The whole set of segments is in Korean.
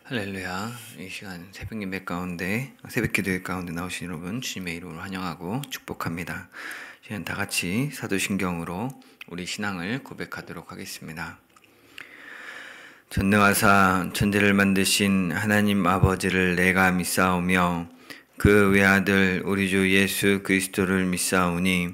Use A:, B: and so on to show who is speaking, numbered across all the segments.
A: 할렐루야. 이 시간 새벽 예배 가운데, 새벽 기도회 가운데 나오신 여러분 주님의 이름으로 환영하고 축복합니다. 시간 다 같이 사도신경으로 우리 신앙을 고백하도록 하겠습니다. 전능하사 천지를 만드신 하나님 아버지를 내가 믿사오며 그 외아들 우리 주 예수 그리스도를 믿사오니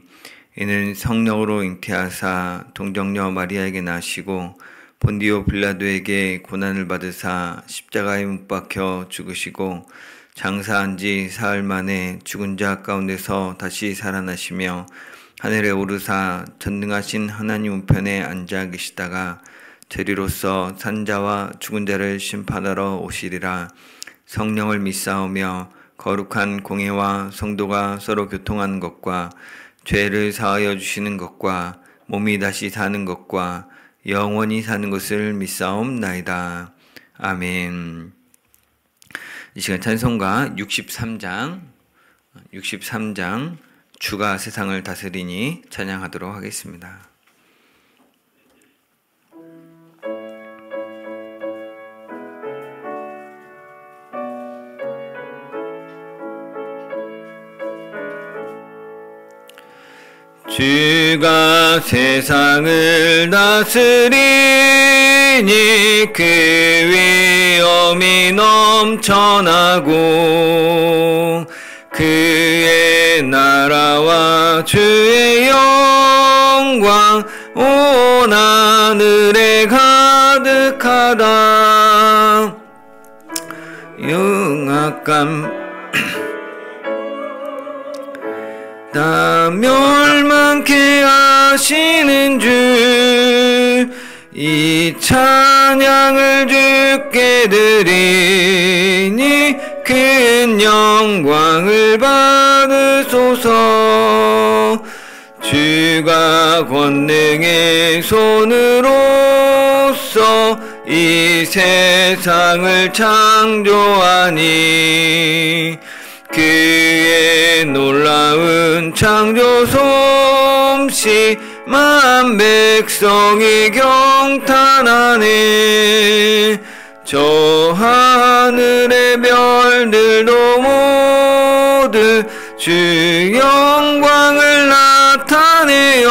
A: 이는 성령으로 잉태하사 동정녀 마리아에게 나시고 본디오 빌라도에게 고난을 받으사 십자가에 못 박혀 죽으시고 장사한 지 사흘 만에 죽은 자 가운데서 다시 살아나시며 하늘에 오르사 전능하신 하나님 우편에 앉아 계시다가 재리로서 산자와 죽은 자를 심판하러 오시리라. 성령을 믿사오며 거룩한 공회와 성도가 서로 교통하는 것과 죄를 사하여 주시는 것과 몸이 다시 사는 것과 영원히 사는 것을 믿사옵나이다. 아멘. 이 시간 찬송가 63장 주가 세상을 다스리니 찬양하도록 하겠습니다. 주가 세상을 다스리니 그 위엄이 넘쳐나고 그의 나라와 주의 영광 온 하늘에 가득하다. 흉악감 다 멸망케 하시는 주, 이 찬양을 주께 드리니 큰 영광을 받으소서. 주가 권능의 손으로서 이 세상을 창조하니 그의 놀라운 창조 솜씨 만 백성이 경탄하네. 저 하늘의 별들도 모두 주 영광을 나타내어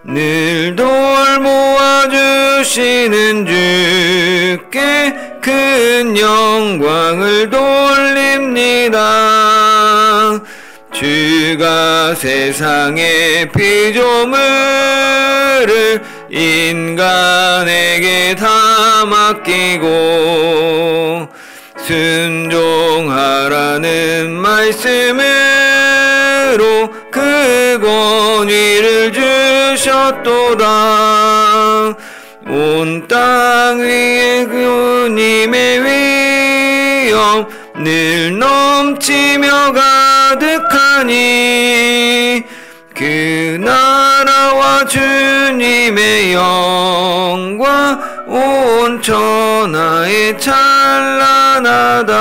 A: 늘 돌보아 주시는 주께 큰 영광을 돌립니다. 주가 세상의 피조물을 인간에게 다 맡기고 순종하라는 말씀으로 그 권위를 주셨도다. 온 땅 위에 주님의 위엄 늘 넘치며 가득하니 그 나라와 주님의 영광 온 천하에 찬란하다.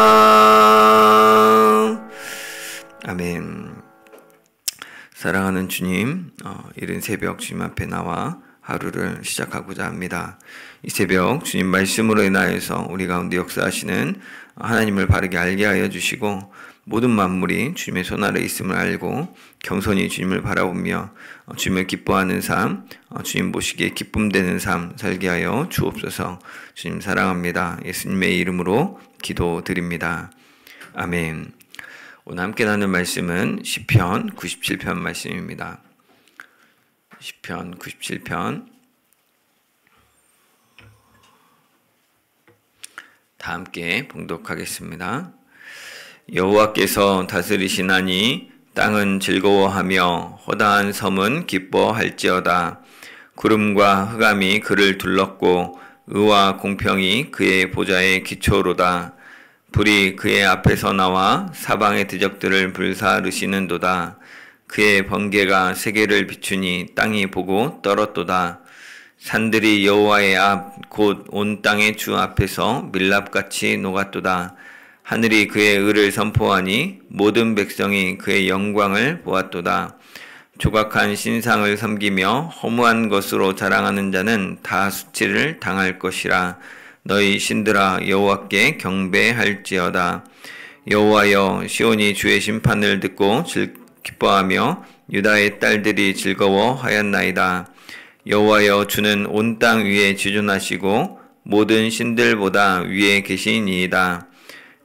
A: 아멘. 사랑하는 주님, 이른 새벽 주님 앞에 나와 하루를 시작하고자 합니다. 이 새벽 주님 말씀으로 인하여서 우리 가운데 역사하시는 하나님을 바르게 알게 하여 주시고 모든 만물이 주님의 손 아래 있음을 알고 겸손히 주님을 바라보며 주님을 기뻐하는 삶, 주님 보시기에 기쁨되는 삶 살게 하여 주옵소서. 주님 사랑합니다. 예수님의 이름으로 기도드립니다. 아멘. 오늘 함께 나눌 말씀은 시편 97편 말씀입니다. 시편 97편 다 함께 봉독하겠습니다. 여호와께서 다스리시나니 땅은 즐거워하며 허다한 섬은 기뻐할지어다. 구름과 흑암이 그를 둘렀고 의와 공평이 그의 보좌의 기초로다. 불이 그의 앞에서 나와 사방의 대적들을 불사르시는도다. 그의 번개가 세계를 비추니 땅이 보고 떨었도다. 산들이 여호와의 앞 곧 온 땅의 주 앞에서 밀랍같이 녹았도다. 하늘이 그의 의를 선포하니 모든 백성이 그의 영광을 보았도다. 조각한 신상을 섬기며 허무한 것으로 자랑하는 자는 다 수치를 당할 것이라. 너희 신들아 여호와께 경배할지어다. 여호와여, 시온이 주의 심판을 듣고 기뻐하며 유다의 딸들이 즐거워하였나이다. 여호와여, 주는 온 땅 위에 지존하시고 모든 신들보다 위에 계시니이다.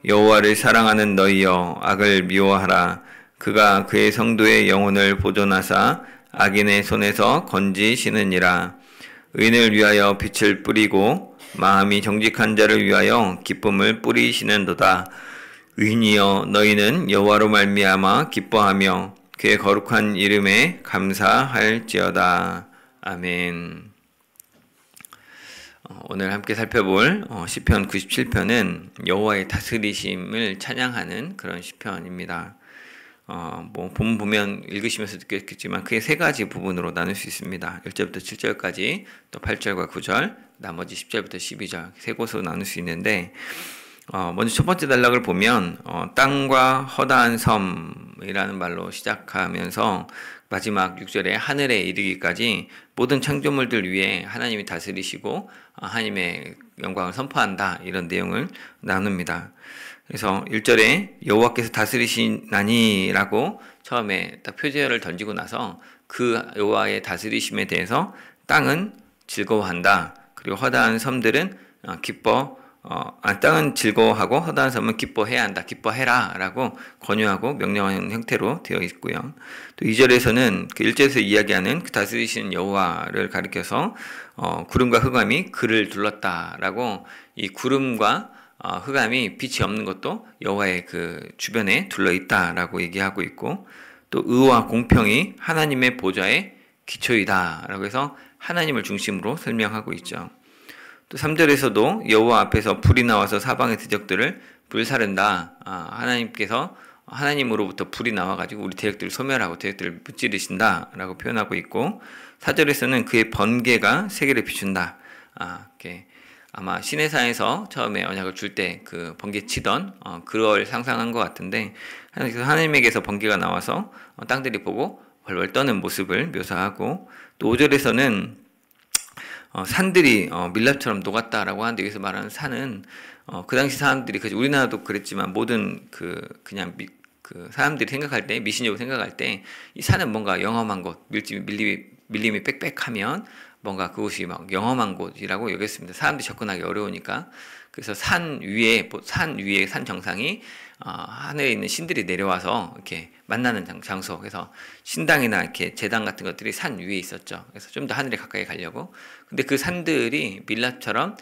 A: 여호와를 사랑하는 너희여, 악을 미워하라. 그가 그의 성도의 영혼을 보존하사 악인의 손에서 건지시느니라. 의인을 위하여 빛을 뿌리고 마음이 정직한 자를 위하여 기쁨을 뿌리시는도다. 의인이여, 너희는 여호와로 말미암아 기뻐하며 그의 거룩한 이름에 감사할지어다. 아멘. 오늘 함께 살펴볼 시편 97편은 여호와의 다스리심을 찬양하는 그런 시편입니다. 본 보면 읽으시면서 느꼈겠지만 크게 세 가지 부분으로 나눌 수 있습니다. 1절부터 7절까지, 또 8절과 9절, 나머지 10절부터 12절 세 곳으로 나눌 수 있는데, 먼저 첫 번째 단락을 보면 땅과 허다한 섬이라는 말로 시작하면서 마지막 6절에 하늘에 이르기까지 모든 창조물들 위에 하나님이 다스리시고 하나님의 영광을 선포한다, 이런 내용을 나눕니다. 그래서 1절에 여호와께서 다스리시나니라고 처음에 딱 표제어를 던지고 나서 그 여호와의 다스리심에 대해서 땅은 즐거워한다. 그리고 허다한 섬들은 땅은 즐거워하고 허다한 섬은 기뻐해야 한다. 기뻐해라 라고 권유하고 명령하는 형태로 되어 있고요. 또 2절에서는 그 1절에서 이야기하는 그 다스리시는 여호와를 가리켜서 구름과 흑암이 그를 둘렀다라고, 이 구름과 흑암이 빛이 없는 것도 여호와의 그 주변에 둘러 있다라고 얘기하고 있고, 또 의와 공평이 하나님의 보좌의 기초이다라고 해서 하나님을 중심으로 설명하고 있죠. 또 3절에서도 여호와 앞에서 불이 나와서 사방의 대적들을 불사른다. 하나님께서 하나님으로부터 불이 나와가지고 우리 대적들을 소멸하고 대적들을 무찌르신다라고 표현하고 있고, 4절에서는 그의 번개가 세계를 비춘다. 이렇게 아마 시내산에서 처음에 언약을 줄 때 그 번개 치던 그걸 상상한 것 같은데, 하나님에게서 번개가 나와서 땅들이 보고 벌벌 떠는 모습을 묘사하고, 또 5절에서는 산들이 밀랍처럼 녹았다라고 하는데, 여기서 말하는 산은 그 당시 사람들이, 우리나라도 그랬지만 모든 그냥 사람들이 생각할 때, 미신적으로 생각할 때 이 산은 뭔가 영험한 곳, 밀림이 빽빽하면 뭔가 그곳이 막 영험한 곳이라고 여겼습니다. 사람들이 접근하기 어려우니까. 그래서 산 위에 산 정상이 하늘에 있는 신들이 내려와서 이렇게 만나는 장소. 그래서 신당이나 이렇게 제단 같은 것들이 산 위에 있었죠. 그래서 좀 더 하늘에 가까이 가려고. 근데 그 산들이 밀랍처럼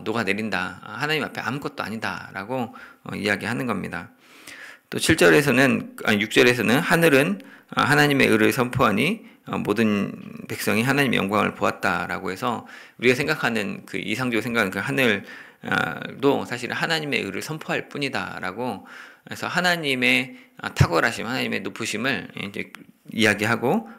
A: 녹아내린다. 하나님 앞에 아무것도 아니다라고 이야기하는 겁니다. 또 6절에서는 하늘은 하나님의 의를 선포하니 모든 백성이 하나님의 영광을 보았다라고 해서, 우리가 생각하는 그 이상적으로 생각하는 그 하늘도 사실은 하나님의 의를 선포할 뿐이다라고, 그래서 하나님의 탁월하심, 하나님의 높으심을 이제 이야기하고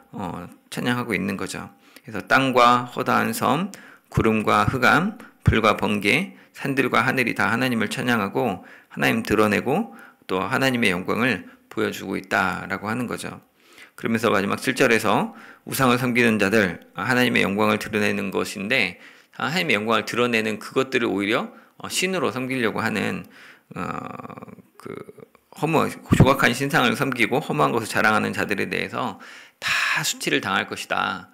A: 찬양하고 있는 거죠. 그래서 땅과 허다한 섬, 구름과 흑암, 불과 번개, 산들과 하늘이 다 하나님을 찬양하고 하나님 드러내고 또 하나님의 영광을 보여주고 있다라고 하는 거죠. 그러면서 마지막 7절에서 우상을 섬기는 자들, 하나님의 영광을 드러내는 것인데, 하나님의 영광을 드러내는 그것들을 오히려 신으로 섬기려고 하는 조각한 신상을 섬기고 허무한 것을 자랑하는 자들에 대해서 다 수치를 당할 것이다.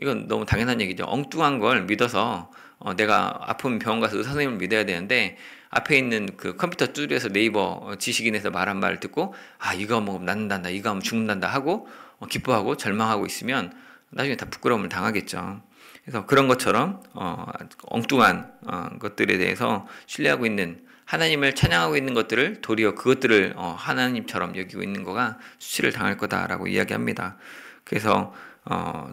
A: 이건 너무 당연한 얘기죠. 엉뚱한 걸 믿어서 내가 아프면 병원 가서 의사 선생님을 믿어야 되는데, 앞에 있는 그 컴퓨터 뚜드려서 네이버 지식인에서 말한 말을 듣고 이거 먹으면 낫는단다, 이거 하면 죽는단다 하고 기뻐하고 절망하고 있으면 나중에 다 부끄러움을 당하겠죠. 그래서 그런 것처럼 엉뚱한 것들에 대해서 신뢰하고 있는, 하나님을 찬양하고 있는 것들을 도리어 그것들을 하나님처럼 여기고 있는 거가 수치를 당할 거다라고 이야기합니다. 그래서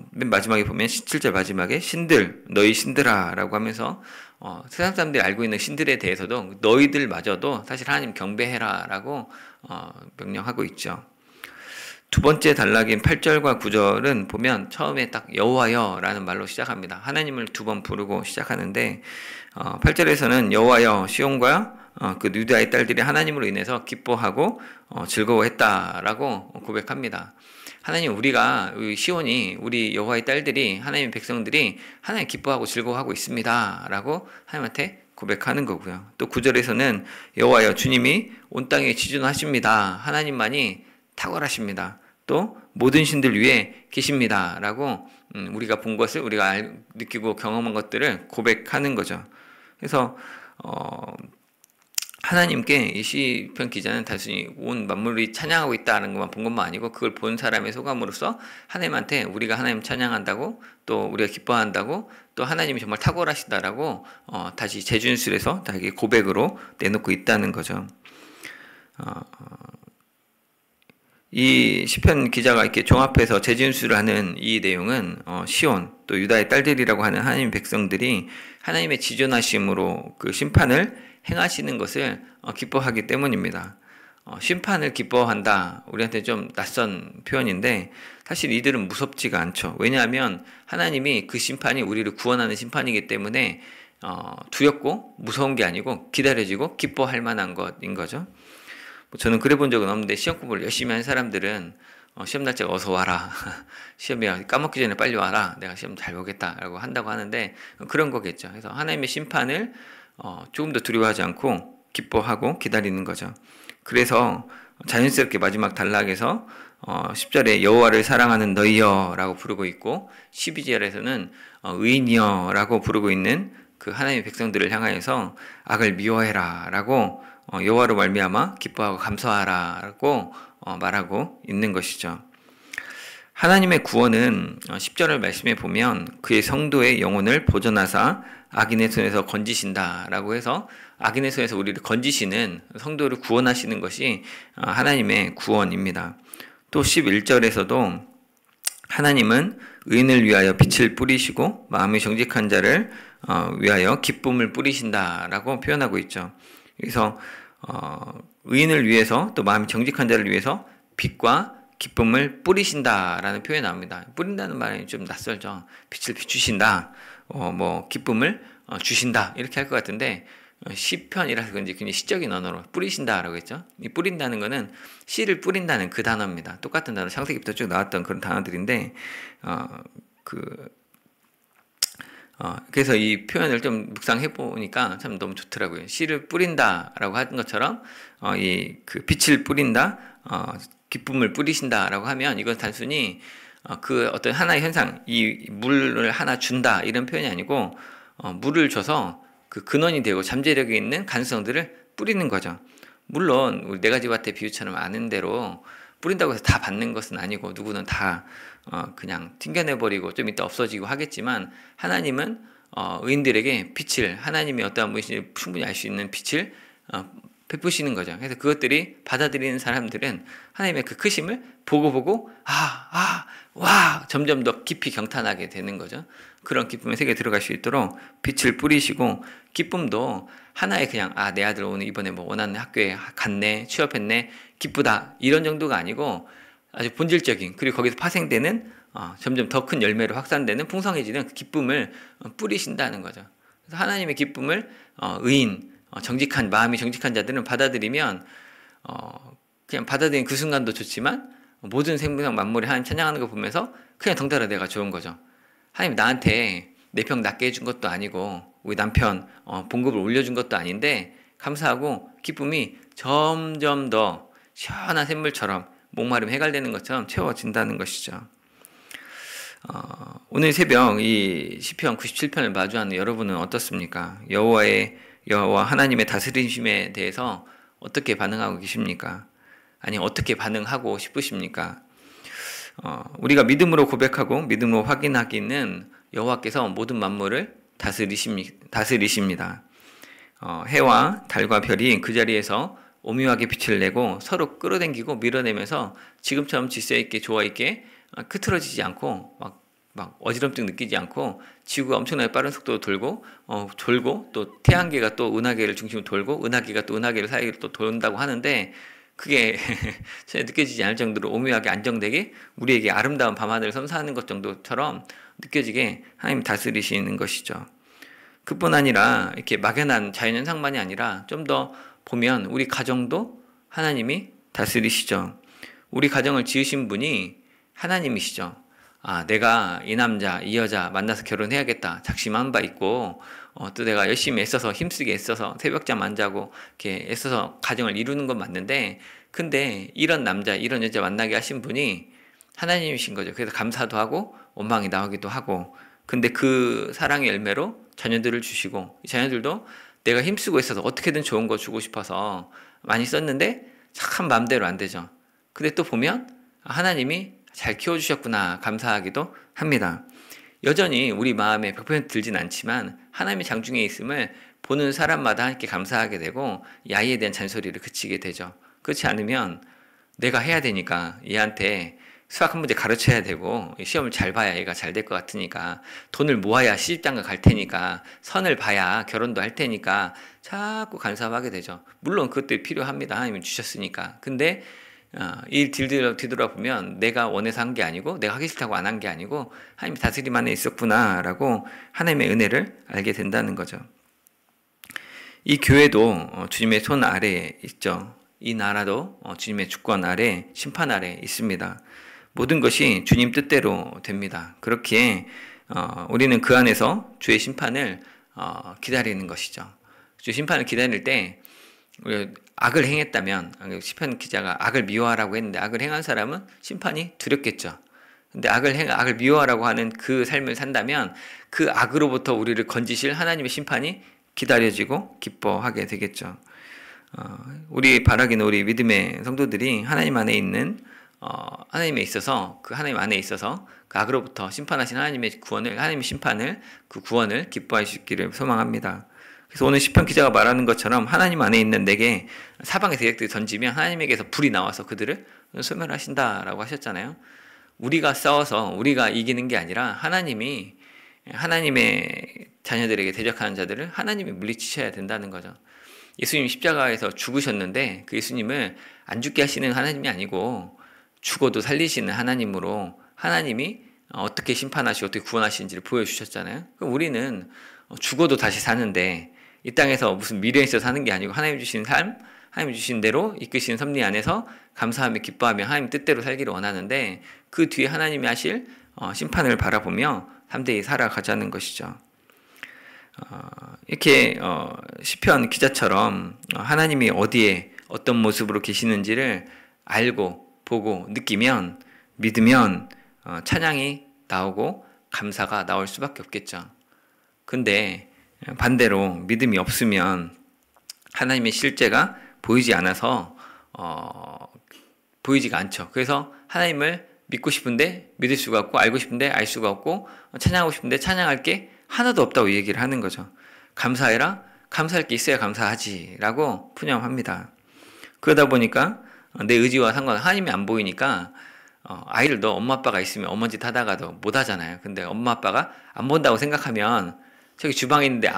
A: 맨 마지막에 보면 17절 마지막에 신들, 너희 신들아 라고 하면서 세상 사람들이 알고 있는 신들에 대해서도 너희들마저도 사실 하나님 경배해라 라고 명령하고 있죠. 두 번째 단락인 8절과 9절은 보면 처음에 딱 여호와여 라는 말로 시작합니다. 하나님을 두 번 부르고 시작하는데, 8절에서는 여호와여, 시온과 그 유다의 딸들이 하나님으로 인해서 기뻐하고 즐거워했다라고 고백합니다. 하나님, 우리가 시온이, 우리 여호와의 딸들이, 하나님의 백성들이 하나님 기뻐하고 즐거워하고 있습니다라고 하나님한테 고백하는 거고요. 또 9절에서는 여호와여 주님이 온 땅에 지존하십니다. 하나님만이 탁월하십니다. 또 모든 신들 위에 계십니다라고 우리가 본 것을, 우리가 느끼고 경험한 것들을 고백하는 거죠. 그래서 하나님께 이 시편 기자는 단순히 온 만물이 찬양하고 있다는 것만 본 것만 아니고, 그걸 본 사람의 소감으로서 하나님한테 우리가 하나님 찬양한다고, 또 우리가 기뻐한다고, 또 하나님이 정말 탁월하시다라고 다시 재준술해서 자기 고백으로 내놓고 있다는 거죠. 이 시편 기자가 이렇게 종합해서 재진술을 하는 이 내용은 시온, 또 유다의 딸들이라고 하는 하나님 백성들이 하나님의 지존하심으로 그 심판을 행하시는 것을 기뻐하기 때문입니다. 심판을 기뻐한다, 우리한테 좀 낯선 표현인데 사실 이들은 무섭지가 않죠. 왜냐하면 하나님이 그 심판이 우리를 구원하는 심판이기 때문에 두렵고 무서운 게 아니고 기다려지고 기뻐할 만한 것인 거죠. 저는 그래 본 적은 없는데, 시험 공부를 열심히 한 사람들은 시험 날짜가 어서 와라, 시험이 까먹기 전에 빨리 와라, 내가 시험 잘 보겠다 라고 한다고 하는데 그런 거겠죠. 그래서 하나님의 심판을 조금 더 두려워하지 않고 기뻐하고 기다리는 거죠. 그래서 자연스럽게 마지막 단락에서 10절에 여호와를 사랑하는 너희여 라고 부르고 있고, 12절에서는 의인이여 라고 부르고 있는 그 하나님의 백성들을 향하여서 악을 미워해라 라고 여호와로 말미암아 기뻐하고 감사하라고 말하고 있는 것이죠. 하나님의 구원은 10절을 말씀해 보면 그의 성도의 영혼을 보존하사 악인의 손에서 건지신다라고 해서, 악인의 손에서 우리를 건지시는, 성도를 구원하시는 것이 하나님의 구원입니다. 또 11절에서도 하나님은 의인을 위하여 빛을 뿌리시고 마음이 정직한 자를 위하여 기쁨을 뿌리신다라고 표현하고 있죠. 그래서 의인을 위해서, 또 마음이 정직한 자를 위해서 빛과 기쁨을 뿌리신다라는 표현이 나옵니다. 뿌린다는 말이 좀 낯설죠. 빛을 비추신다, 기쁨을 주신다, 이렇게 할 것 같은데 시편이라서 그런지 굉장히 시적인 언어로 뿌리신다라고 했죠. 이 뿌린다는 거는 씨를 뿌린다는 그 단어입니다. 똑같은 단어, 창세기부터 쭉 나왔던 그런 단어들인데 그래서 이 표현을 좀 묵상해 보니까 참 너무 좋더라고요. 씨를 뿌린다라고 한 것처럼 그 빛을 뿌린다, 기쁨을 뿌리신다라고 하면 이건 단순히 그 어떤 하나의 현상, 이 물을 하나 준다 이런 표현이 아니고 물을 줘서 그 근원이 되고 잠재력이 있는 가능성들을 뿌리는 거죠. 물론 우리 네 가지 밭의 비유처럼 아는 대로 뿌린다고 해서 다 받는 것은 아니고, 누구는 다 그냥 튕겨내버리고 좀 이따 없어지고 하겠지만, 하나님은 의인들에게 빛을, 하나님이 어떠한 분이신지 충분히 알 수 있는 빛을 베푸시는 거죠. 그래서 그것들이 받아들이는 사람들은 하나님의 그 크심을 보고 와 점점 더 깊이 경탄하게 되는 거죠. 그런 기쁨의 세계에 들어갈 수 있도록 빛을 뿌리시고, 기쁨도 하나의 그냥 내 아들 오늘 이번에 원하는 학교에 갔네, 취업했네, 기쁘다, 이런 정도가 아니고 아주 본질적인, 그리고 거기서 파생되는 점점 더 큰 열매로 확산되는 풍성해지는 그 기쁨을 뿌리신다는 거죠. 그래서 하나님의 기쁨을 의인, 정직한, 마음이 정직한 자들은 받아들이면 그냥 받아들이는 그 순간도 좋지만, 모든 생명 만물이 하나님 찬양하는 거 보면서 그냥 덩달아 내가 좋은 거죠. 하나님 나한테 내 평 낮게 해준 것도 아니고, 우리 남편 봉급을 올려준 것도 아닌데 감사하고 기쁨이 점점 더 시원한 샘물처럼 목마름 해갈되는 것처럼 채워진다는 것이죠. 오늘 새벽 이 시편 97편을 마주하는 여러분은 어떻습니까? 여호와 하나님의 다스리심에 대해서 어떻게 반응하고 계십니까? 아니, 어떻게 반응하고 싶으십니까? 우리가 믿음으로 고백하고 믿음으로 확인하기는 여호와께서 모든 만물을 다스리십니다. 해와 달과 별이 그 자리에서 오묘하게 빛을 내고 서로 끌어당기고 밀어내면서 지금처럼 질서 있게 조화 있게 흐트러지지 않고 막 어지럼증 느끼지 않고, 지구가 엄청나게 빠른 속도로 돌고 또 태양계가 또 은하계를 중심으로 돌고 은하계가 또 은하계를 사이로 또 돈다고 하는데, 그게 전혀 느껴지지 않을 정도로 오묘하게 안정되게 우리에게 아름다운 밤하늘을 선사하는 것 정도처럼 느껴지게 하나님 다스리시는 것이죠. 그뿐 아니라 이렇게 막연한 자연현상만이 아니라 좀 더 보면 우리 가정도 하나님이 다스리시죠. 우리 가정을 지으신 분이 하나님이시죠. 내가 이 남자, 이 여자 만나서 결혼해야겠다 작심한 바 있고, 또 내가 열심히 애써서 힘쓰게 애써서 새벽잠 안 자고 이렇게 애써서 가정을 이루는 건 맞는데, 근데 이런 남자, 이런 여자 만나게 하신 분이 하나님이신 거죠. 그래서 감사도 하고 원망이 나오기도 하고, 근데 그 사랑의 열매로 자녀들을 주시고, 이 자녀들도 내가 힘쓰고 있어서 어떻게든 좋은 거 주고 싶어서 많이 썼는데 참 마음대로 안 되죠. 근데 또 보면 하나님이 잘 키워주셨구나 감사하기도 합니다. 여전히 우리 마음에 100% 들진 않지만 하나님의 장중에 있음을 보는 사람마다 이렇게 감사하게 되고, 이 아이에 대한 잔소리를 그치게 되죠. 그렇지 않으면 내가 해야 되니까, 얘한테 수학 한 문제 가르쳐야 되고 시험을 잘 봐야 얘가 잘 될 것 같으니까, 돈을 모아야 시집장가 갈 테니까, 선을 봐야 결혼도 할 테니까 자꾸 간섭하게 되죠. 물론 그것도 필요합니다. 하나님이 주셨으니까. 근데 이 뒤돌아보면 내가 원해서 한 게 아니고, 내가 하기 싫다고 안 한 게 아니고 하나님이 다스림 안에 있었구나라고 하나님의 은혜를 알게 된다는 거죠. 이 교회도 주님의 손 아래에 있죠. 이 나라도 주님의 주권 아래, 심판 아래 있습니다. 모든 것이 주님 뜻대로 됩니다. 그렇기에 우리는 그 안에서 주의 심판을 기다리는 것이죠. 주의 심판을 기다릴 때 우리 악을 행했다면, 시편 기자가 악을 미워하라고 했는데 악을 행한 사람은 심판이 두렵겠죠. 근데 악을 미워하라고 하는 그 삶을 산다면 그 악으로부터 우리를 건지실 하나님의 심판이 기다려지고 기뻐하게 되겠죠. 우리 바라기는 우리 믿음의 성도들이 하나님 안에 있는 하나님에 있어서, 그 하나님 안에 있어서 그 악으로부터 심판하신 하나님의 구원을, 하나님의 심판을, 그 구원을 기뻐하시기를 소망합니다. 그래서 오늘 시편 기자가 말하는 것처럼 하나님 안에 있는 내게 사방의 대적들이 던지면 하나님에게서 불이 나와서 그들을 소멸하신다라고 하셨잖아요. 우리가 싸워서 우리가 이기는 게 아니라 하나님이 하나님의 자녀들에게 대적하는 자들을 하나님이 물리치셔야 된다는 거죠. 예수님이 십자가에서 죽으셨는데 그 예수님을 안 죽게 하시는 하나님이 아니고 죽어도 살리시는 하나님으로, 하나님이 어떻게 심판하시고 어떻게 구원하시는지를 보여주셨잖아요. 그럼 우리는 죽어도 다시 사는데 이 땅에서 무슨 미래에 있어서 사는 게 아니고 하나님 주신 삶, 하나님 주신 대로 이끄시는 섭리 안에서 감사하며 기뻐하며 하나님 뜻대로 살기를 원하는데, 그 뒤에 하나님이 하실 심판을 바라보며 담대히 살아가자는 것이죠. 이렇게 시편 기자처럼 하나님이 어디에 어떤 모습으로 계시는지를 알고 보고 느끼면, 믿으면 찬양이 나오고 감사가 나올 수밖에 없겠죠. 근데 반대로 믿음이 없으면 하나님의 실제가 보이지 않아서 보이지가 않죠. 그래서 하나님을 믿고 싶은데 믿을 수가 없고, 알고 싶은데 알 수가 없고, 찬양하고 싶은데 찬양할 게 하나도 없다고 얘기를 하는 거죠. 감사해라, 감사할 게 있어야 감사하지 라고 푸념합니다. 그러다 보니까 내 의지와 상관없이 하나님이 안 보이니까 아이들도 엄마 아빠가 있으면 엄마 짓 하다가도 못 하잖아요. 근데 엄마 아빠가 안 본다고 생각하면, 저기 주방에 있는데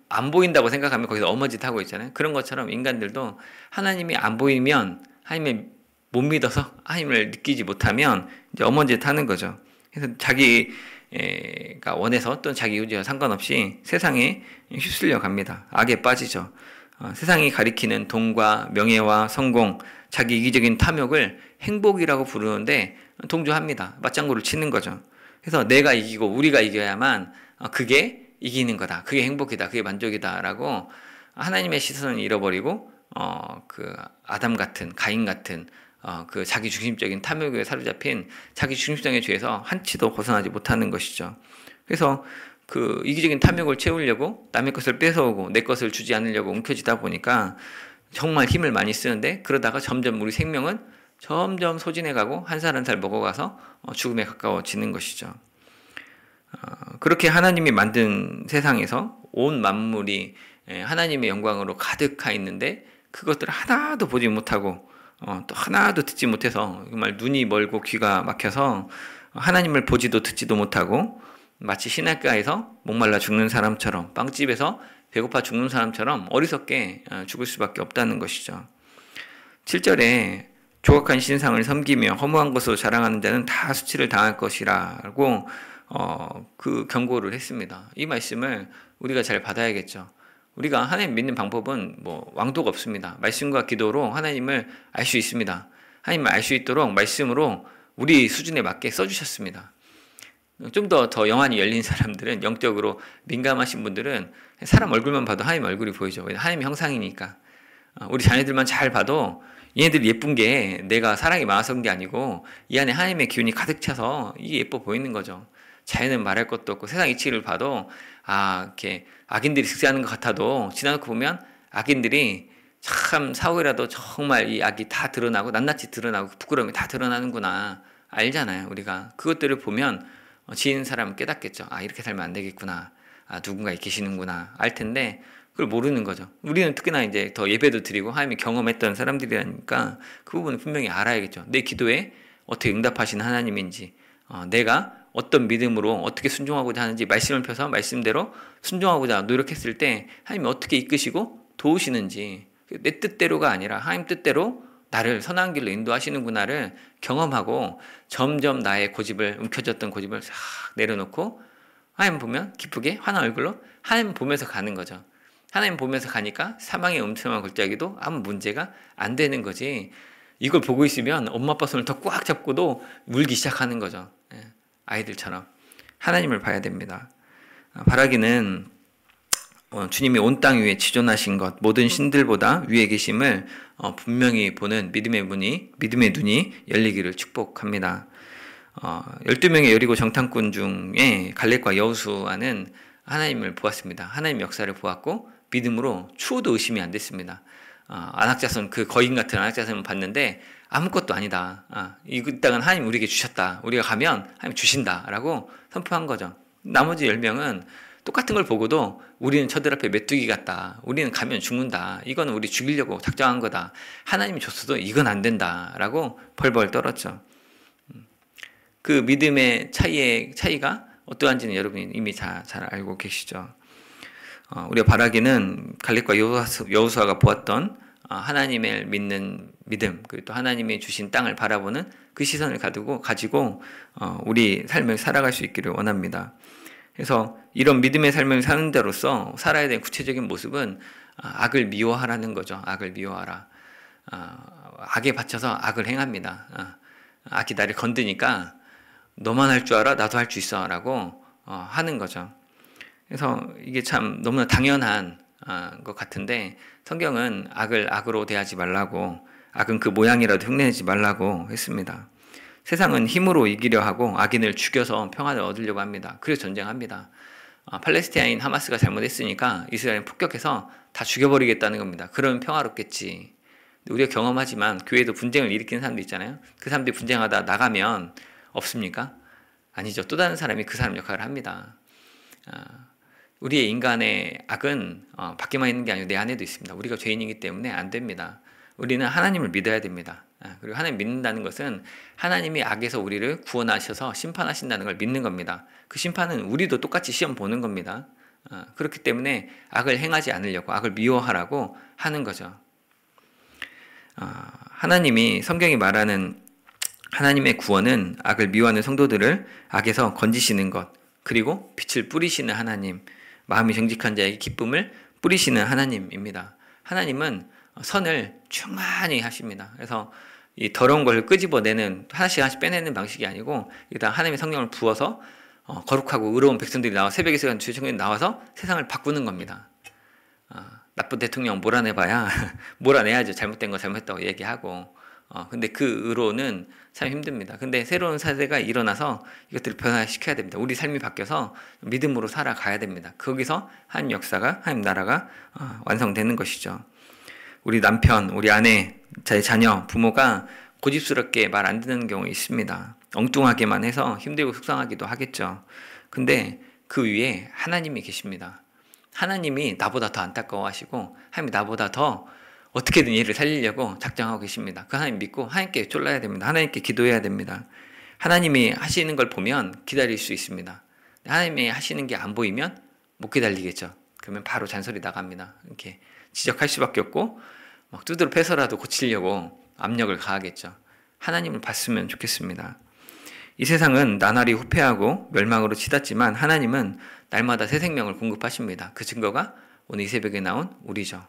A: 안 보인다고 생각하면 거기서 엄마 짓 하고 있잖아요. 그런 것처럼 인간들도 하나님이 안 보이면, 하나님을 못 믿어서 하나님을 느끼지 못하면 이제 엄마 짓 하는 거죠. 그래서 자기가 원해서 또는 자기 의지와 상관없이 세상에 휩쓸려 갑니다. 악에 빠지죠. 세상이 가리키는 돈과 명예와 성공, 자기 이기적인 탐욕을 행복이라고 부르는데 동조합니다. 맞장구를 치는 거죠. 그래서 내가 이기고 우리가 이겨야만 그게 이기는 거다, 그게 행복이다, 그게 만족이다 라고 하나님의 시선을 잃어버리고 그 아담 같은, 가인 같은 그 자기 중심적인 탐욕에 사로잡힌 자기 중심성의 죄에서 한치도 벗어나지 못하는 것이죠. 그래서 그 이기적인 탐욕을 채우려고 남의 것을 뺏어오고 내 것을 주지 않으려고 움켜쥐다 보니까 정말 힘을 많이 쓰는데, 그러다가 점점 우리 생명은 점점 소진해가고 한 살 한 살 먹어가서 죽음에 가까워지는 것이죠. 그렇게 하나님이 만든 세상에서 온 만물이 하나님의 영광으로 가득하 있는데 그것들을 하나도 보지 못하고 또 하나도 듣지 못해서 정말 눈이 멀고 귀가 막혀서 하나님을 보지도 듣지도 못하고 마치 시냇가에서 목말라 죽는 사람처럼, 빵집에서 배고파 죽는 사람처럼 어리석게 죽을 수밖에 없다는 것이죠. 7절에 조각한 신상을 섬기며 허무한 것으로 자랑하는 자는 다 수치를 당할 것이라고 그 경고를 했습니다. 이 말씀을 우리가 잘 받아야겠죠. 우리가 하나님 믿는 방법은 뭐 왕도가 없습니다. 말씀과 기도로 하나님을 알 수 있습니다. 하나님을 알 수 있도록 말씀으로
B: 우리 수준에 맞게 써주셨습니다. 좀 더 영안이 열린 사람들은, 영적으로 민감하신 분들은 사람 얼굴만 봐도 하나님 얼굴이 보이죠. 왜냐하면 하나님 형상이니까. 우리 자녀들만 잘 봐도 얘네들 예쁜 게 내가 사랑이 많아서 그런 게 아니고 이 안에 하나님의 기운이 가득 차서 이게 예뻐 보이는 거죠. 자연은 말할 것도 없고 세상 이치를 봐도 이렇게 악인들이 득세하는 것 같아도 지나놓고 보면 악인들이 참 사후에라도 정말 이 악이 다 드러나고 낱낱이 드러나고 부끄러움이 다 드러나는구나 알잖아요. 우리가 그것들을 보면 지은 사람은 깨닫겠죠. 이렇게 살면 안 되겠구나. 누군가 계시는구나 알 텐데 그걸 모르는 거죠. 우리는 특히나 이제 더 예배도 드리고 하나님이 경험했던 사람들이라니까 그 부분을 분명히 알아야겠죠. 내 기도에 어떻게 응답하시는 하나님인지, 내가 어떤 믿음으로 어떻게 순종하고자 하는지 말씀을 펴서 말씀대로 순종하고자 노력했을 때 하나님이 어떻게 이끄시고 도우시는지, 내 뜻대로가 아니라 하나님 뜻대로 나를 선한 길로 인도하시는구나를 경험하고 점점 나의 고집을, 움켜졌던 고집을 싹 내려놓고 하나님 보면 기쁘게 환한 얼굴로 하나님 보면서 가는 거죠. 하나님 보면서 가니까 사망의 음침한 골짜기도 아무 문제가 안 되는 거지. 이걸 보고 있으면 엄마 아빠 손을 더 꽉 잡고도 울기 시작하는 거죠. 아이들처럼 하나님을 봐야 됩니다. 바라기는 주님이 온 땅 위에 지존하신 것, 모든 신들보다 위에 계심을 분명히 보는 믿음의 눈이 열리기를 축복합니다. 12명의 여리고 정탐꾼 중에 갈렙과 여호수아는 하나님을 보았습니다. 하나님 역사를 보았고 믿음으로 추호도 의심이 안 됐습니다. 안악자손, 그 거인 같은 안악자손을 봤는데 아무것도 아니다. 이 땅은 하나님 우리에게 주셨다. 우리가 가면 하나님 주신다라고 선포한 거죠. 나머지 10명은 똑같은 걸 보고도 우리는 저들 앞에 메뚜기 같다. 우리는 가면 죽는다. 이건 우리 죽이려고 작정한 거다. 하나님이 줬어도 이건 안 된다라고 벌벌 떨었죠. 그 믿음의 차이가 어떠한지는 여러분이 이미 잘 알고 계시죠. 우리가 바라기는 갈렙과 여호수아가 보았던 하나님을 믿는 믿음, 그리고 또 하나님이 주신 땅을 바라보는 그 시선을 가지고 우리 삶을 살아갈 수 있기를 원합니다. 그래서 이런 믿음의 삶을 사는 자로서 살아야 되는 구체적인 모습은 악을 미워하라는 거죠. 악을 미워하라. 악에 받쳐서 악을 행합니다. 악이 나를 건드니까 너만 할 줄 알아? 나도 할 수 있어 라고 하는 거죠. 그래서 이게 참 너무나 당연한 것 같은데 성경은 악을 악으로 대하지 말라고, 악은 그 모양이라도 흉내내지 말라고 했습니다. 세상은 힘으로 이기려 하고 악인을 죽여서 평안을 얻으려고 합니다. 그래서 전쟁합니다. 팔레스타인 하마스가 잘못했으니까 이스라엘은 폭격해서 다 죽여버리겠다는 겁니다. 그러면 평화롭겠지. 우리가 경험하지만 교회에도 분쟁을 일으키는 사람도 있잖아요. 그 사람들이 분쟁하다 나가면 없습니까? 아니죠. 또 다른 사람이 그 사람 역할을 합니다. 우리의 인간의 악은 밖에만 있는 게 아니고 내 안에도 있습니다. 우리가 죄인이기 때문에 안 됩니다. 우리는 하나님을 믿어야 됩니다. 그리고 하나님 믿는다는 것은 하나님이 악에서 우리를 구원하셔서 심판하신다는 걸 믿는 겁니다. 그 심판은 우리도 똑같이 시험 보는 겁니다. 그렇기 때문에 악을 행하지 않으려고, 악을 미워하라고 하는 거죠. 하나님이, 성경이 말하는 하나님의 구원은 악을 미워하는 성도들을 악에서 건지시는 것, 그리고 빛을 뿌리시는 하나님, 마음이 정직한 자에게 기쁨을 뿌리시는 하나님입니다. 하나님은 선을 충만히 하십니다. 그래서 이 더러운 걸 끄집어내는, 하나씩 빼내는 방식이 아니고 일단 하나님의 성령을 부어서 거룩하고 의로운 백성들이 새벽에 주청들이 나와서 세상을 바꾸는 겁니다. 나쁜 대통령 몰아내봐야 몰아내야죠. 잘못된 거 잘못했다고 얘기하고. 근데 그 의로는 참 힘듭니다. 근데 새로운 세대가 일어나서 이것들을 변화시켜야 됩니다. 우리 삶이 바뀌어서 믿음으로 살아가야 됩니다. 거기서 하나님 역사가, 하나님 나라가 완성되는 것이죠. 우리 남편, 우리 아내, 자녀, 부모가 고집스럽게 말 안 듣는 경우 있습니다. 엉뚱하게만 해서 힘들고 속상하기도 하겠죠. 근데 그 위에 하나님이 계십니다. 하나님이 나보다 더 안타까워하시고 하나님이 나보다 더 어떻게든 얘를 살리려고 작정하고 계십니다. 그 하나님 믿고 하나님께 쫄라야 됩니다. 하나님께 기도해야 됩니다. 하나님이 하시는 걸 보면 기다릴 수 있습니다. 하나님이 하시는 게 안 보이면 못 기다리겠죠. 그러면 바로 잔소리 나갑니다. 이렇게 지적할 수밖에 없고 막 두드러 패서라도 고치려고 압력을 가하겠죠. 하나님을 봤으면 좋겠습니다. 이 세상은 나날이 후패하고 멸망으로 치닫지만 하나님은 날마다 새 생명을 공급하십니다. 그 증거가 오늘 이 새벽에 나온 우리죠.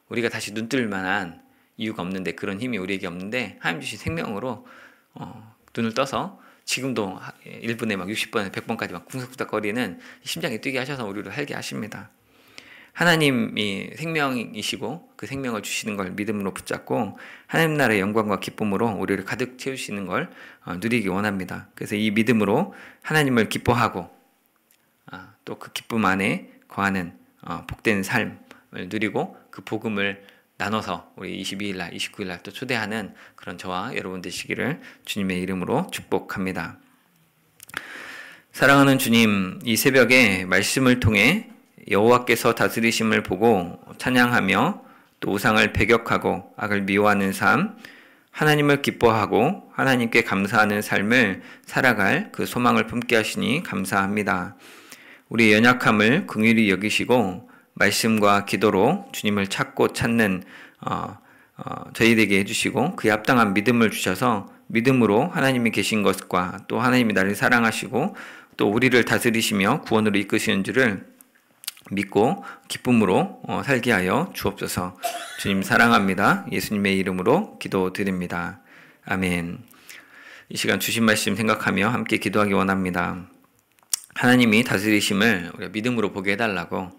B: 우리가 다시 눈뜰 만한 이유가 없는데, 그런 힘이 우리에게 없는데 하나님 주신 생명으로 눈을 떠서 지금도 1분에 막 60번, 100번까지 막 쿵닥쿵닥거리는 심장이 뛰게 하셔서 우리를 살게 하십니다. 하나님이 생명이시고 그 생명을 주시는 걸 믿음으로 붙잡고 하나님 나라의 영광과 기쁨으로 우리를 가득 채우시는 걸 누리기 원합니다. 그래서 이 믿음으로 하나님을 기뻐하고 또 그 기쁨 안에 거하는 복된 삶을 누리고 그 복음을 나눠서 우리 22일 날, 29일 날 또 초대하는 그런 저와 여러분 되시기를 주님의 이름으로 축복합니다. 사랑하는 주님, 이 새벽에 말씀을 통해 여호와께서 다스리심을 보고 찬양하며 또 우상을 배격하고 악을 미워하는 삶, 하나님을 기뻐하고 하나님께 감사하는 삶을 살아갈 그 소망을 품게 하시니 감사합니다. 우리의 연약함을 긍휼히 여기시고 말씀과 기도로 주님을 찾고 찾는 저희에게 해주시고 그에 합당한 믿음을 주셔서 믿음으로 하나님이 계신 것과 또 하나님이 나를 사랑하시고 또 우리를 다스리시며 구원으로 이끄시는 줄을 믿고 기쁨으로 살게 하여 주옵소서. 주님 사랑합니다. 예수님의 이름으로 기도드립니다. 아멘. 이 시간 주신 말씀 생각하며 함께 기도하기 원합니다. 하나님이 다스리심을 우리가 믿음으로 보게 해달라고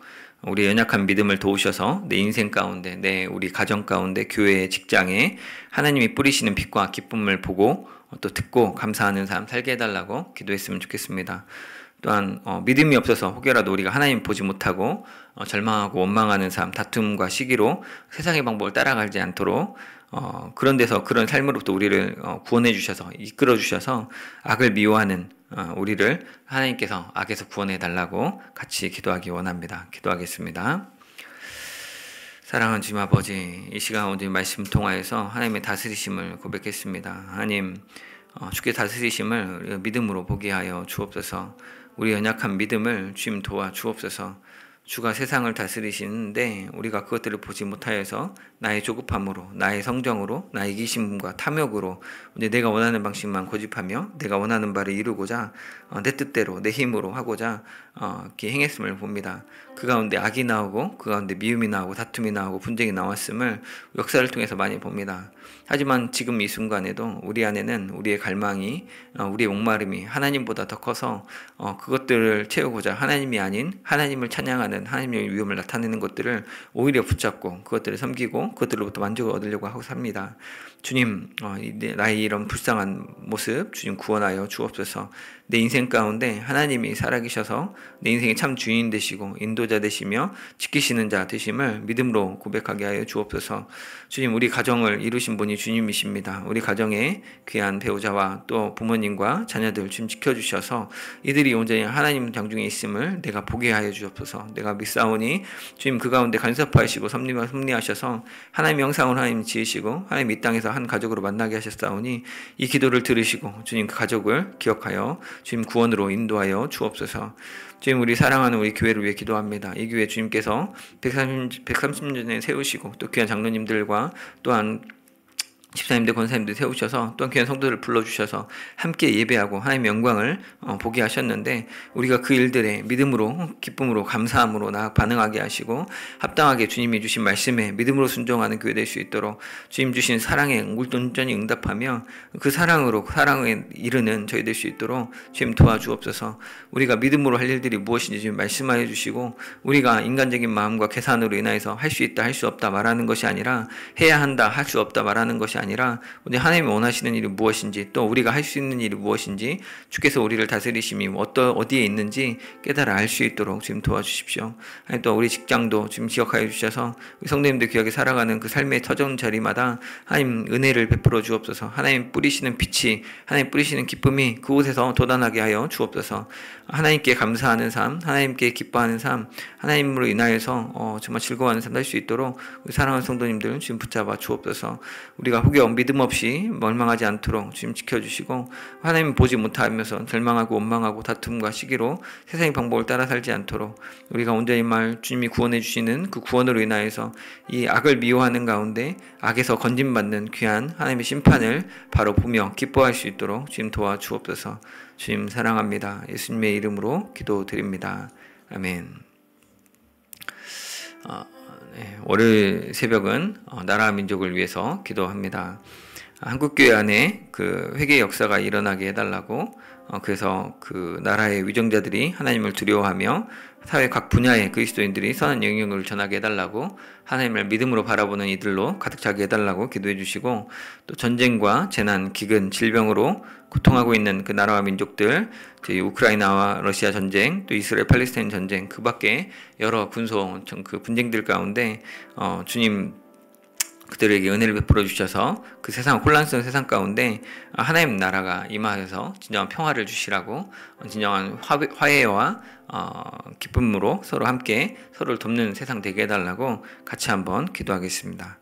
B: 우리 연약한 믿음을 도우셔서 내 인생 가운데, 우리 가정 가운데, 교회, 직장에 하나님이 뿌리시는 빛과 기쁨을 보고 또 듣고 감사하는 삶 살게 해달라고 기도했으면 좋겠습니다. 또한 믿음이 없어서 혹여라도 우리가 하나님 보지 못하고 절망하고 원망하는 삶, 다툼과 시기로 세상의 방법을 따라가지 않도록 그런 데서 그런 삶으로부터 우리를 구원해 주셔서 이끌어 주셔서 악을 미워하는 우리를 하나님께서 악에서 구원해 달라고 같이 기도하기 원합니다. 기도하겠습니다. 사랑하는 주님 아버지, 이 시간 오늘 말씀 통하여서 하나님의 다스리심을 고백했습니다. 하나님, 주께 다스리심을 우리가 믿음으로 보게 하여 주옵소서. 우리 연약한 믿음을 주님 도와 주옵소서. 주가 세상을 다스리시는데 우리가 그것들을 보지 못하여서 나의 조급함으로, 나의 성정으로, 나의 이기심과 탐욕으로 이제 내가 원하는 방식만 고집하며 내가 원하는 바를 이루고자 내 뜻대로 내 힘으로 하고자 이렇게 행했음을 봅니다. 그 가운데 악이 나오고 그 가운데 미움이 나오고 다툼이 나오고 분쟁이 나왔음을 역사를 통해서 많이 봅니다. 하지만 지금 이 순간에도 우리 안에는 우리의 갈망이, 우리의 목마름이 하나님보다 더 커서 그것들을 채우고자 하나님이 아닌 하나님을 찬양하는 하나님의 위엄을 나타내는 것들을 오히려 붙잡고 그것들을 섬기고 그것들로부터 만족을 얻으려고 하고 삽니다. 주님, 나의 이런 불쌍한 모습 주님 구원하여 주옵소서. 내 인생 가운데 하나님이 살아계셔서 내 인생의 참 주인 되시고 인도자 되시며 지키시는 자 되심을 믿음으로 고백하게 하여 주옵소서. 주님, 우리 가정을 이루신 분이 주님이십니다. 우리 가정에 귀한 배우자와 또 부모님과 자녀들 주님 지켜주셔서 이들이 온전히 하나님 장중에 있음을 내가 보게 하여 주옵소서. 내가 믿사오니 주님 그 가운데 간섭하시고 섭리하셔서 하나님의 형상을 하나님 지으시고 하나님 이 땅에서 한 가족으로 만나게 하셨사오니 이 기도를 들으시고 주님 그 가족을 기억하여 주님 구원으로 인도하여 주옵소서. 주님, 우리 사랑하는 우리 교회를 위해 기도합니다. 이 교회 주님께서 130년에 세우시고 또 귀한 장로님들과 또한 집사님들, 권사님들 세우셔서 또한 귀한 성도들을 불러주셔서 함께 예배하고 하나님의 영광을 보게 하셨는데 우리가 그 일들에 믿음으로 기쁨으로 감사함으로 반응하게 하시고 합당하게 주님이 주신 말씀에 믿음으로 순종하는 교회 될 수 있도록 주님 주신 사랑에 온전히 응답하며 그 사랑으로 사랑에 이르는 저희 될 수 있도록 주님 도와주옵소서. 우리가 믿음으로 할 일들이 무엇인지 주님 말씀하여 주시고 우리가 인간적인 마음과 계산으로 인하여서 할 수 있다 할 수 없다 말하는 것이 아니라 해야 한다 할 수 없다 말하는 것이 아니라 우리 하나님이 원하시는 일이 무엇인지 또 우리가 할 수 있는 일이 무엇인지 주께서 우리를 다스리심이 어디에 있는지 깨달아 알 수 있도록 지금 도와주십시오. 아니 또 우리 직장도 지금 기억하여 주셔서 우리 성도님들 귀하게 살아가는 그 삶의 터전 자리마다 하나님 은혜를 베풀어 주옵소서. 하나님 뿌리시는 빛이 하나님 뿌리시는 기쁨이 그곳에서 돋아나게 하여 주옵소서. 하나님께 감사하는 삶, 하나님께 기뻐하는 삶, 하나님으로 인하여서 정말 즐거워하는 삶 할 수 있도록 우리 사랑하는 성도님들 지금 붙잡아 주옵소서. 우리가 혹여 믿음 없이 멸망하지 않도록 주님 지켜주시고 하나님 보지 못하면서 절망하고 원망하고 다툼과 시기로 세상의 방법을 따라 살지 않도록 우리가 온전히 주님이 구원해 주시는 그 구원으로 인하여서 이 악을 미워하는 가운데 악에서 건진받는 귀한 하나님의 심판을 바로 보며 기뻐할 수 있도록 주님 도와주옵소서. 주님 사랑합니다. 예수님의 이름으로 기도드립니다. 아멘. 월요일 새벽은 나라 민족을 위해서 기도합니다. 한국교회 안에 그 회개의 역사가 일어나게 해달라고, 그래서 그 나라의 위정자들이 하나님을 두려워하며 사회 각 분야의 그리스도인들이 선한 영향력을 전하게 해달라고, 하나님을 믿음으로 바라보는 이들로 가득 차게 해달라고 기도해 주시고, 또 전쟁과 재난, 기근, 질병으로 고통하고 있는 그 나라와 민족들, 우크라이나와 러시아 전쟁, 또 이스라엘 팔레스타인 전쟁, 그 밖에 여러 군소 그 분쟁들 가운데 주님 그들에게 은혜를 베풀어 주셔서 그 세상 혼란스러운 세상 가운데 하나님 나라가 임하여서 진정한 평화를 주시라고, 진정한 화해와 기쁨으로 서로 함께 서로를 돕는 세상 되게 해달라고 같이 한번 기도하겠습니다.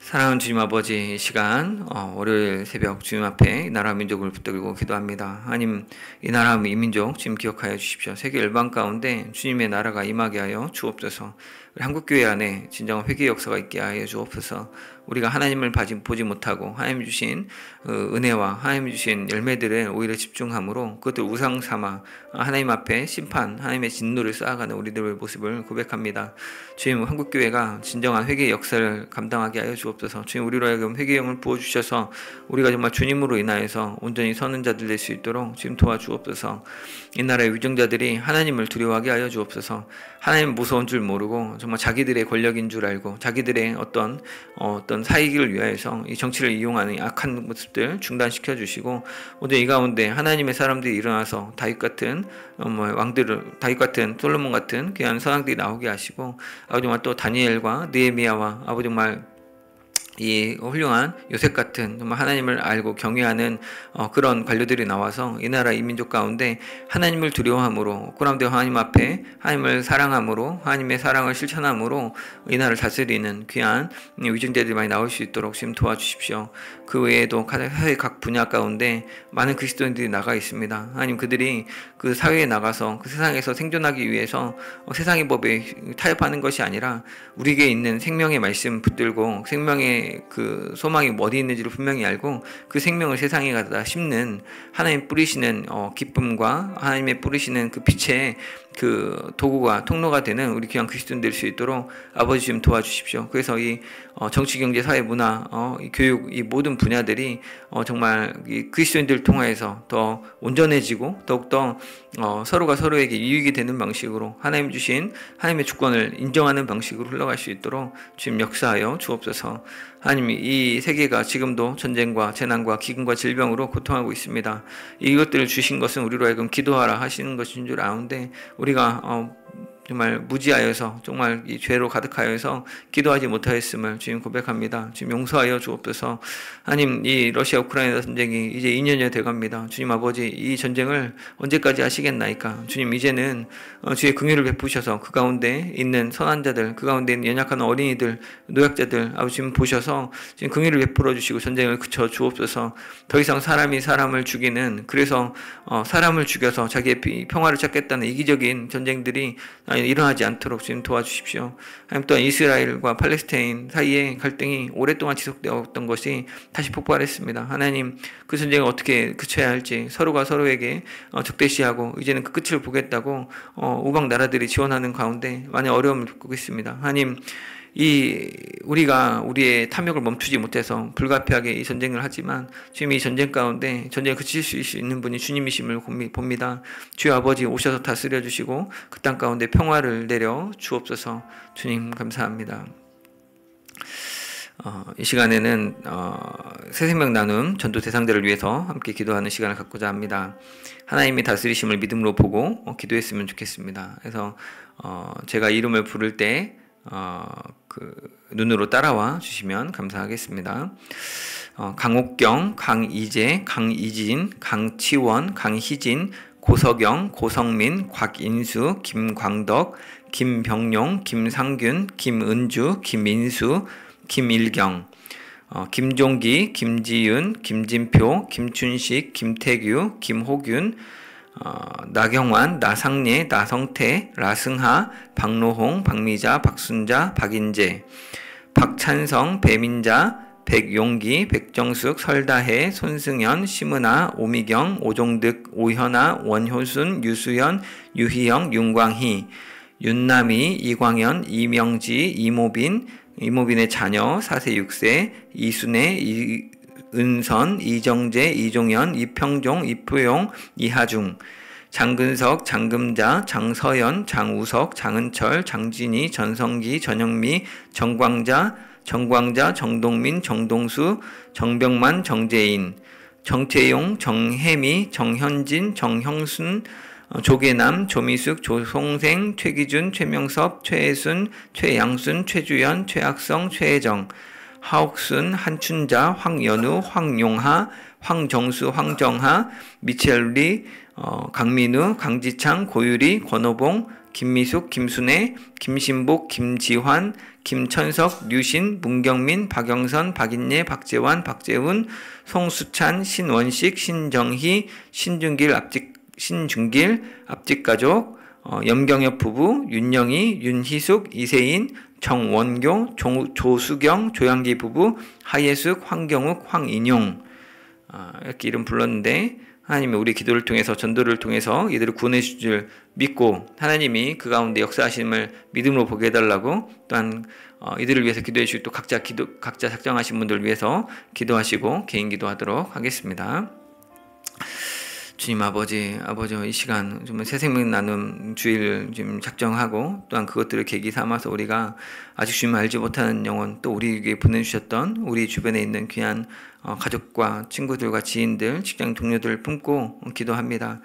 B: 사랑하는 주님 아버지, 이 시간 월요일 새벽 주님 앞에 이 나라 민족을 붙들고 기도합니다. 하나님, 이 나라 이 민족 주님 기억하여 주십시오. 세계 열방 가운데 주님의 나라가 임하게 하여 주옵소서. 우리 한국교회 안에 진정한 회개의 역사가 있게 하여 주옵소서. 우리가 하나님을 보지 못하고 하나님 주신 은혜와 하나님 주신 열매들에 오히려 집중함으로 그것들 우상 삼아 하나님 앞에 심판, 하나님의 진노를 쌓아가는 우리들의 모습을 고백합니다. 주님, 한국교회가 진정한 회개의 역사를 감당하게 하여 주옵소서. 주님, 우리로 하여금 회개의 영을 부어주셔서 우리가 정말 주님으로 인하여서 온전히 서는 자들 될 수 있도록 주님 도와주옵소서. 이 나라의 위정자들이 하나님을 두려워하게 하여 주옵소서. 하나님 무서운 줄 모르고 정말 자기들의 권력인 줄 알고 자기들의 어떤 사익을 위하여서 이 정치를 이용하는 악한 모습들 중단시켜 주시고, 오늘 이 가운데 하나님의 사람들이 일어나서 다윗 같은 다윗 같은 솔로몬 같은 귀한 선왕들이 나오게 하시고, 아버지 정말 또 다니엘과 느헤미야와 아버지 정말 이 훌륭한 요셉 같은 정말 하나님을 알고 경외하는 그런 관료들이 나와서 이 나라 이 민족 가운데 하나님을 두려워함으로, 그람대로 하나님 앞에 하나님을 사랑함으로, 하나님의 사랑을 실천함으로 이 나라를 다스리는 귀한 위증자들이 많이 나올 수 있도록 지금 도와주십시오. 그 외에도 사회 각 분야 가운데 많은 그리스도인들이 나가 있습니다. 하나님, 그들이 그 사회에 나가서 그 세상에서 생존하기 위해서 세상의 법에 타협하는 것이 아니라 우리에게 있는 생명의 말씀 붙들고 생명의 그 소망이 어디 있는지를 분명히 알고 그 생명을 세상에 갖다 심는, 하나님 뿌리시는 기쁨과 하나님의 뿌리시는 그 빛의 그 도구가 통로가 되는 우리 귀한 그리스도인 될 수 있도록 아버지 좀 도와주십시오. 그래서 이 정치, 경제, 사회, 문화, 이 교육, 이 모든 분야들이 정말 이 그리스도인들 통하여서 더 온전해지고 더욱더 서로가 서로에게 이익이 되는 방식으로 하나님 주신 하나님의 주권을 인정하는 방식으로 흘러갈 수 있도록 지금 역사하여 주옵소서. 하나님, 이 세계가 지금도 전쟁과 재난과 기근과 질병으로 고통하고 있습니다. 이것들을 주신 것은 우리로 하여금 기도하라 하시는 것인 줄 아는데, 우리가 정말 무지하여서 정말 이 죄로 가득하여서 기도하지 못하였음을 주님 고백합니다. 주님 용서하여 주옵소서. 하나님, 이 러시아 우크라이나 전쟁이 이제 2년여 돼갑니다. 주님 아버지, 이 전쟁을 언제까지 하시겠나이까? 주님, 이제는 주의 긍휼을 베푸셔서 그 가운데 있는 선한 자들, 그 가운데 있는 연약한 어린이들, 노약자들 아버지 지금 보셔서 지금 긍휼을 베풀어 주시고 전쟁을 그쳐 주옵소서. 더 이상 사람이 사람을 죽이는, 그래서 사람을 죽여서 자기의 평화를 찾겠다는 이기적인 전쟁들이 일어나지 않도록 지금 도와주십시오. 하나님, 또한 이스라엘과 팔레스타인 사이에 갈등이 오랫동안 지속되었던 것이 다시 폭발했습니다. 하나님, 그 전쟁을 어떻게 그쳐야 할지 서로가 서로에게 적대시하고 이제는 그 끝을 보겠다고 우방 나라들이 지원하는 가운데 많이 어려움을 겪고 있습니다. 하나님, 우리가 우리의 탐욕을 멈추지 못해서 불가피하게 이 전쟁을 하지만 주님, 이 전쟁 가운데 전쟁을 그칠 수 있는 분이 주님이심을 봅니다. 주여 아버지, 오셔서 다스려 주시고 그 땅 가운데 평화를 내려 주옵소서. 주님 감사합니다. 이 시간에는 새 생명 나눔 전도 대상자를 위해서 함께 기도하는 시간을 갖고자 합니다. 하나님이 다스리심을 믿음으로 보고 기도했으면 좋겠습니다. 그래서 제가 이름을 부를 때 그 눈으로 따라와 주시면 감사하겠습니다. 강옥경, 강이재, 강이진, 강치원, 강희진, 고석영, 고성민, 곽인수, 김광덕, 김병용, 김상균, 김은주, 김민수, 김일경, 김종기, 김지윤, 김진표, 김춘식, 김태규, 김호균, 나경환, 나상례, 나성태, 라승하, 박노홍, 박미자, 박순자, 박인재, 박찬성, 배민자, 백용기, 백정숙, 설다혜, 손승현, 심은아, 오미경, 오종득, 오현아, 원효순, 유수연, 유희영, 윤광희, 윤남희, 이광현, 이명지, 이모빈,
A: 이모빈의 자녀 4세 6세 이순애 이은선 이정재 이종현 이평종 이표용 이하중 장근석 장금자 장서연 장우석 장은철 장진희 전성기 전영미 정광자 정동민 정동수 정병만 정재인 정태용 정혜미 정현진 정형순 조계남 조미숙 조송생 최기준 최명섭 최혜순 최양순 최주연 최학성 최혜정 하옥순 한춘자 황연우 황용하 황정수 황정하 미첼리 강민우 강지창 고유리 권오봉 김미숙 김순애 김신복 김지환 김천석 류신 문경민 박영선 박인예 박재환 박재훈 송수찬 신원식 신정희 신준길 앞집가족 염경엽 부부 윤영희 윤희숙 이세인 정원교 조수경 조양기 부부 하예숙 황경욱 황인용 이렇게 이름 불렀는데 하나님이 우리 기도를 통해서 전도를 통해서 이들을 구원해 주실 줄 믿고 하나님이 그 가운데 역사하심을 믿음으로 보게 해달라고 또한 이들을 위해서 기도해 주시고 또 각자 작정하신 분들을 위해서 기도하시고 개인 기도하도록 하겠습니다. 주님 아버지 이 시간 정말 새 생명 나눔 주일 지금 작정하고 또한 그것들을 계기 삼아서 우리가 아직 주님 알지 못하는 영혼 또 우리에게 보내주셨던 우리 주변에 있는 귀한 가족과 친구들과 지인들 직장 동료들을 품고 기도합니다.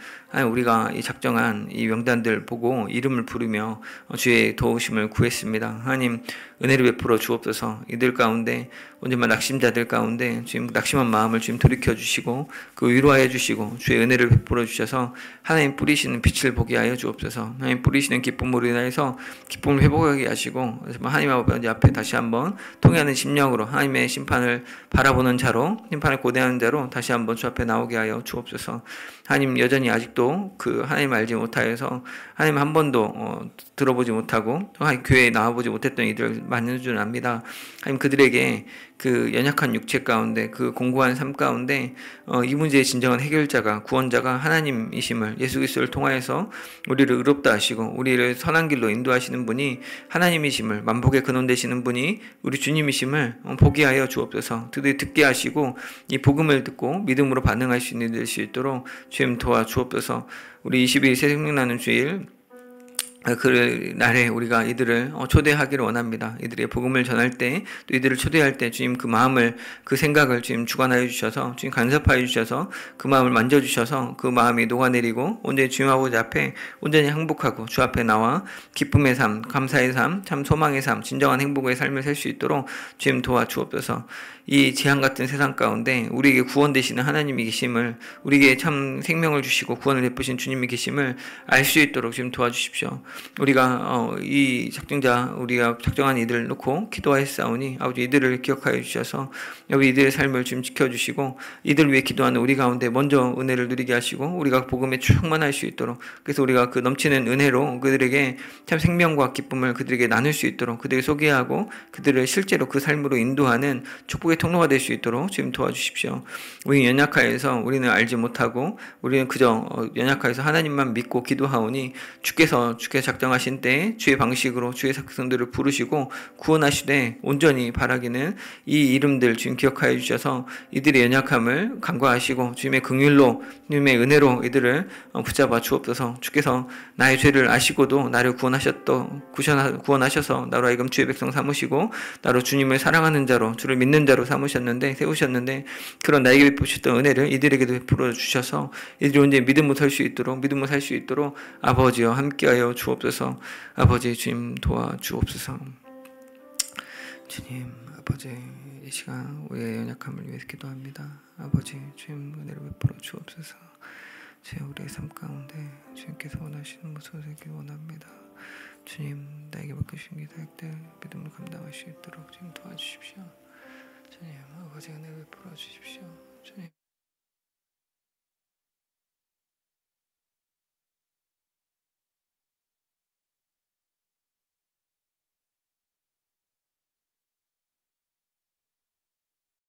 A: 우리가 이 작정한 이 명단들 보고 이름을 부르며 주의 도우심을 구했습니다. 하나님 은혜를 베풀어 주옵소서. 이들 가운데 언제만 낙심자들 가운데 주님 낙심한 마음을 주님 돌이켜 주시고 그 위로하여 주시고 주의 은혜를 베풀어 주셔서 하나님 뿌리시는 빛을 보게 하여 주옵소서. 하나님 뿌리시는 기쁨으로 인하여서 기쁨을 회복하게 하시고 하나님 아버지 앞에 다시 한번 통회하는 심령으로 하나님의 심판을 바라보는 자로 심판을 고대하는 자로 다시 한번 주 앞에 나오게 하여 주옵소서. 하나님 여전히 아직도 그 하나님 알지 못하여서 하나님 한 번도 들어보지 못하고 교회에 나와보지 못했던 이들을 많은 줄 압니다. 하나님 그들에게 그 연약한 육체 가운데 그 공고한 삶 가운데 이 문제의 진정한 해결자가 구원자가 하나님이심을 예수 그리스도를 통하여서 우리를 의롭다 하시고 우리를 선한 길로 인도하시는 분이 하나님이심을 만복의 근원 되시는 분이 우리 주님이심을 보게 하여 주옵소서. 그들이 듣게 하시고 이 복음을 듣고 믿음으로 반응할 수 있는 될 수 있도록 주님 도와 주옵소서. 우리 22일 새 생명 나는 주일 그 날에 우리가 이들을 초대하기를 원합니다. 이들의 복음을 전할 때 또 이들을 초대할 때 주님 그 마음을 그 생각을 주님 주관하여 주셔서 주님 간섭하여 주셔서 그 마음을 만져주셔서 그 마음이 녹아내리고 온전히 주님 아버지 앞에 온전히 행복하고 주 앞에 나와 기쁨의 삶 감사의 삶 참 소망의 삶 진정한 행복의 삶을 살 수 있도록 주님 도와주옵소서. 이 재앙 같은 세상 가운데 우리에게 구원 되시는 하나님이 계심을 우리에게 참 생명을 주시고 구원을 베푸신 주님이 계심을 알 수 있도록 지금 도와주십시오. 우리가 이 우리가 작정한 이들을 놓고 기도하였사오니 아버지 이들을 기억하여 주셔서 여기 이들의 삶을 지금 지켜주시고 이들을 위해 기도하는 우리 가운데 먼저 은혜를 누리게 하시고 우리가 복음에 충만할 수 있도록 그래서 우리가 그 넘치는 은혜로 그들에게 참 생명과 기쁨을 그들에게 나눌 수 있도록 그들에게 소개하고 그들을 실제로 그 삶으로 인도하는 축복의 통로가 될 수 있도록 지금 도와주십시오. 우리는 연약하여서 우리는 알지 못하고 우리는 그저 연약하여서 하나님만 믿고 기도하오니 주께서 작정하신 때에 주의 방식으로 주의 백성들을 부르시고 구원하시되 온전히 바라기는 이 이름들 주님 기억하여 주셔서 이들의 연약함을 간과하시고 주님의 긍휼로 주님의 은혜로 이들을 붙잡아 주옵소서. 주께서 나의 죄를 아시고도 나를 구원하셔서 나로 하여금 주의 백성 삼으시고 나로 주님을 사랑하는 자로 주를 믿는 자로 세우셨는데 그런 나에게 베푸셨던 은혜를 이들에게도 베풀어 주셔서 이들이 온전히 믿음으로 살 수 있도록 아버지와 함께하여 주옵소서. 아버지 주님 도와 주옵소서. 주님 아버지 이 시간 우리의 연약함을 위해서 기도합니다. 아버지 주님 은혜를 베풀어 주옵소서. 우리의 삶 가운데 주님께서 원하시는 모습을 되길 원합니다. 주님 나에게 맡기신 기도할 때 믿음으로 감당할 수 있도록 주님 도와주십시오. 주님 아버지 은혜를 베풀어 주십시오. 주님